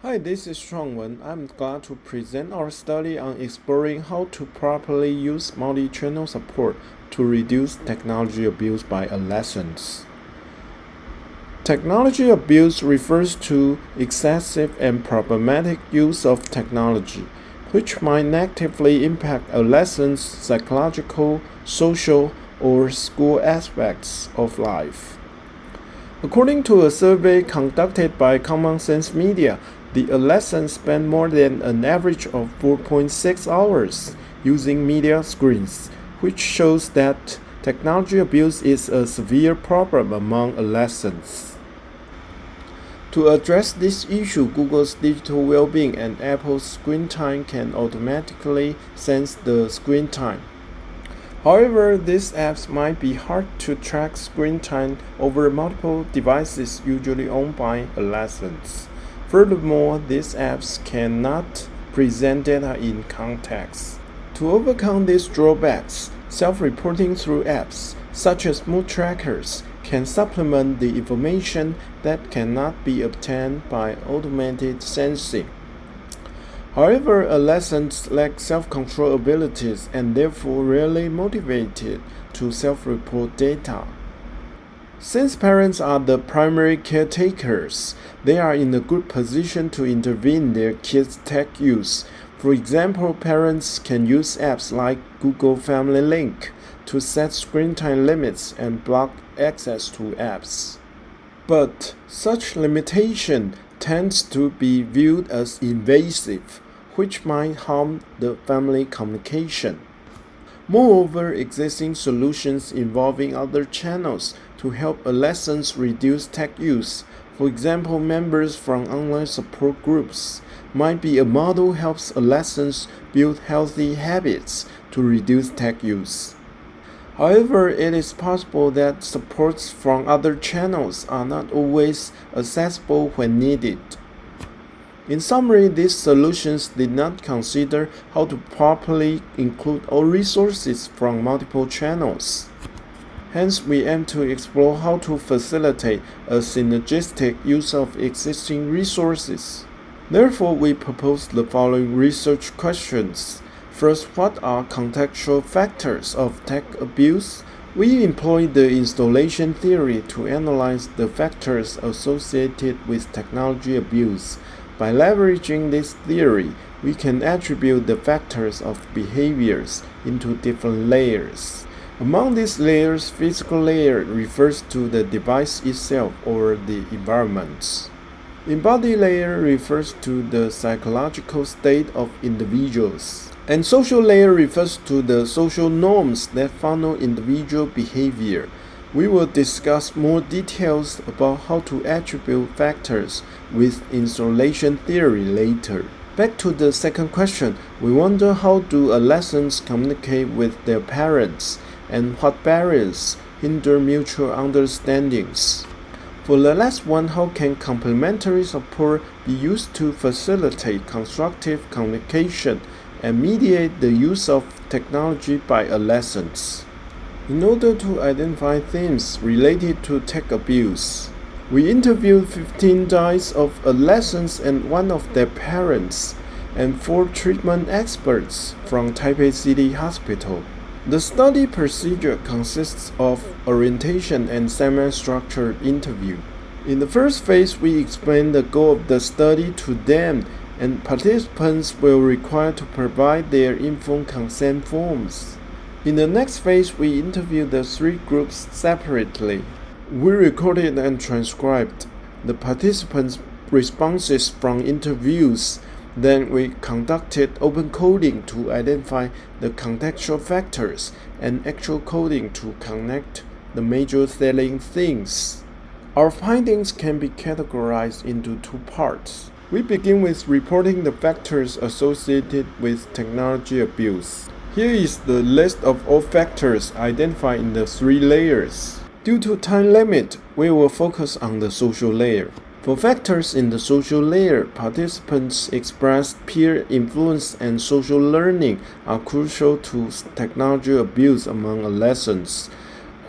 Hi, this is Chuang-Wen. I'm glad to present our study on exploring how to properly use multi-channel support to reduce technology abuse by adolescents. Technology abuse refers to excessive and problematic use of technology, which might negatively impact adolescents' psychological, social, or school aspects of life. According to a survey conducted by Common Sense Media, the adolescents spend more than an average of 4.6 hours using media screens, which shows that technology abuse is a severe problem among adolescents. To address this issue, Google's Digital Wellbeing and Apple's Screen Time can automatically sense the screen time. However, these apps might be hard to track screen time over multiple devices usually owned by adolescents. Furthermore, these apps cannot present data in context. To overcome these drawbacks, self-reporting through apps, such as mood trackers, can supplement the information that cannot be obtained by automated sensing. However, adolescents lack self-control abilities and therefore rarely motivated to self-report data. Since parents are the primary caretakers, they are in a good position to intervene in their kids' tech use. For example, parents can use apps like Google Family Link to set screen time limits and block access to apps. But such limitation tends to be viewed as invasive, which might harm the family communication. Moreover, existing solutions involving other channels to help adolescents reduce tech use, for example, members from online support groups, might be a model helps adolescents build healthy habits to reduce tech use. However, it is possible that supports from other channels are not always accessible when needed. In summary, these solutions did not consider how to properly include all resources from multiple channels. Hence, we aim to explore how to facilitate a synergistic use of existing resources. Therefore, we propose the following research questions. First, what are contextual factors of tech abuse? We employ the installation theory to analyze the factors associated with technology abuse. By leveraging this theory, we can attribute the factors of behaviors into different layers. Among these layers, physical layer refers to the device itself or the environment. Embodied layer refers to the psychological state of individuals. And social layer refers to the social norms that funnel individual behavior. We will discuss more details about how to attribute factors with installation theory later. Back to the second question, we wonder how do adolescents communicate with their parents and what barriers hinder mutual understandings. For the last one, how can complementary support be used to facilitate constructive communication and mediate the use of technology by adolescents? In order to identify themes related to tech abuse, we interviewed 15 dyads of adolescents and one of their parents, and 4 treatment experts from Taipei City Hospital. The study procedure consists of orientation and semi-structured interview. In the first phase, we explain the goal of the study to them, and participants will require to provide their informed consent forms. In the next phase, we interview the 3 groups separately. We recorded and transcribed the participants' responses from interviews. Then we conducted open coding to identify the contextual factors and actual coding to connect the major selling themes. Our findings can be categorized into 2 parts. We begin with reporting the factors associated with technology abuse. Here is the list of all factors identified in the 3 layers. Due to time limit, we will focus on the social layer. For factors in the social layer, participants expressed peer influence and social learning are crucial to technology abuse among adolescents.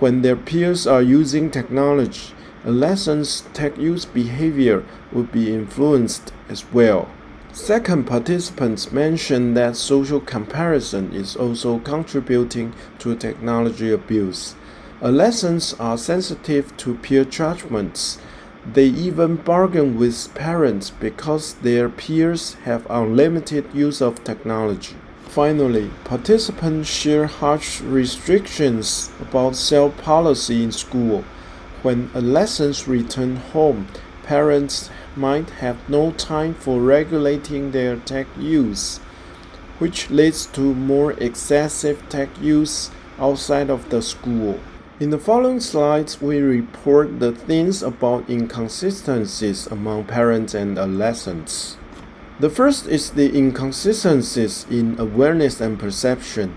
When their peers are using technology, adolescents' tech use behavior would be influenced as well. Second, participants mentioned that social comparison is also contributing to technology abuse. Adolescents are sensitive to peer judgments. They even bargain with parents because their peers have unlimited use of technology. Finally, participants share harsh restrictions about self-policy in school. When adolescents return home, parents might have no time for regulating their tech use, which leads to more excessive tech use outside of the school. In the following slides, we report the things about inconsistencies among parents and adolescents. The first is the inconsistencies in awareness and perception.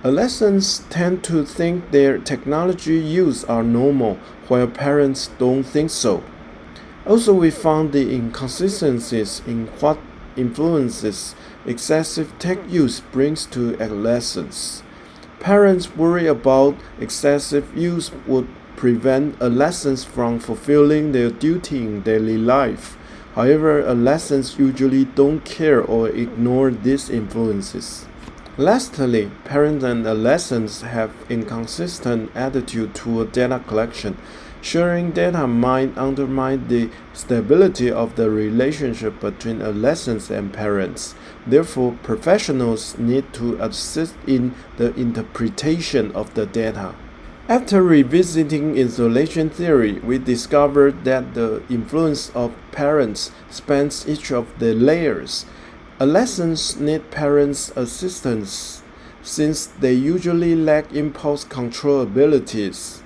Adolescents tend to think their technology use are normal, while parents don't think so. Also, we found the inconsistencies in what influences excessive tech use brings to adolescents. Parents worry about excessive use would prevent adolescents from fulfilling their duty in daily life. However, adolescents usually don't care or ignore these influences. Lastly, parents and adolescents have inconsistent attitude toward data collection. Sharing data might undermine the stability of the relationship between adolescents and parents. Therefore, professionals need to assist in the interpretation of the data. After revisiting isolation theory, we discovered that the influence of parents spans each of the layers. Adolescents need parents' assistance since they usually lack impulse control abilities.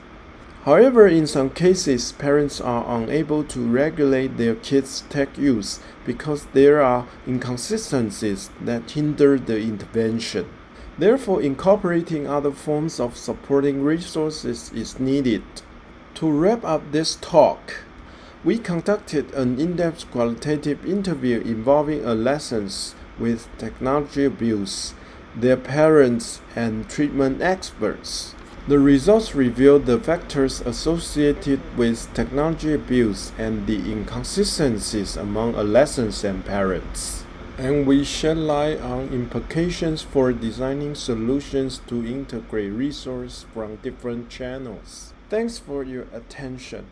However, in some cases, parents are unable to regulate their kids' tech use because there are inconsistencies that hinder the intervention. Therefore, incorporating other forms of supporting resources is needed. To wrap up this talk, we conducted an in-depth qualitative interview involving adolescents with technology abuse, their parents, and treatment experts. The results revealed the factors associated with technology abuse and the inconsistencies among adolescents and parents. And we shed light on implications for designing solutions to integrate resources from different channels. Thanks for your attention.